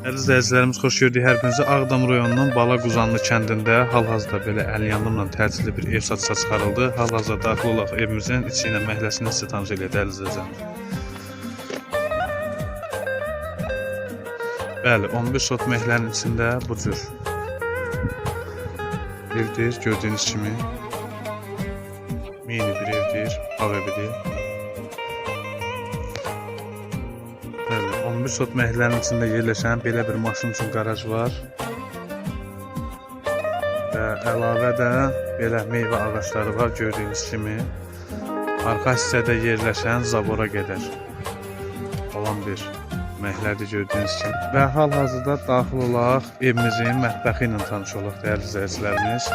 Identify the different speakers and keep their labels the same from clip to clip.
Speaker 1: Əziz izləyicilərimiz, xoş gördük hər birinizi. Ağdam rayonunun Balaquzanlı kəndində hal-hazırda belə əl yanımla təcili bir ev satışa çıxarıldı. Hal-hazırda daxil olaq evimizin içi ilə məhəlləsini sizə tanış eləyək əziz izləyicilərimiz. Bəli, 11 sot məhəllənin içində bu cür evdir, gördüyünüz kimi. Mini bir evdir, bağ evidir. 11 sot məhəllənin içində yerləşən belə bir maşın üçün qaraj var. Və əlavə də belə meyvə ağaçları var, gördüyünüz kimi. Arxa hissədə yerləşən zabora qədər olan bir məhəllədir, gördüyünüz kimi. Və hal-hazırda daxil olaraq evimizin mətbəxi ilə tanış olaq dəyərli izləyicilərimiz.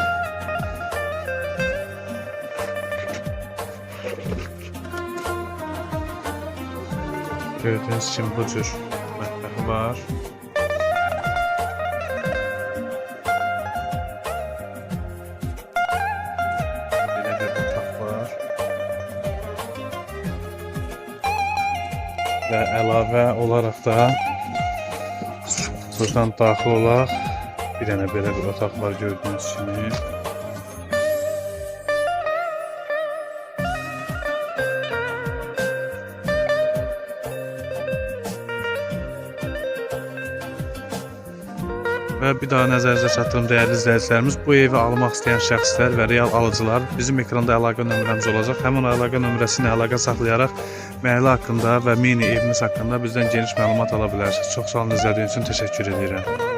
Speaker 1: Gördüğünüz için bu cür mətbəxi var. Belə bir otaq var. Və əlavə olaraq da buradan daxil olaraq bir dənə belə bir otaq var, gördüyünüz kimi. Və bir daha nəzərinizə çatdırım dəyərli izləyicilərimiz, bu evi almaq istəyən şəxslər və real alıcılar bizim ekranda əlaqə nömrəmiz olacaq. Həmin əlaqə nömrəsi ilə əlaqə saxlayaraq məhəllə haqqında və mini evimiz haqqında bizdən geniş məlumat ala bilərsiniz. Çox sağ olun, izlədiyiniz üçün təşəkkür edirəm.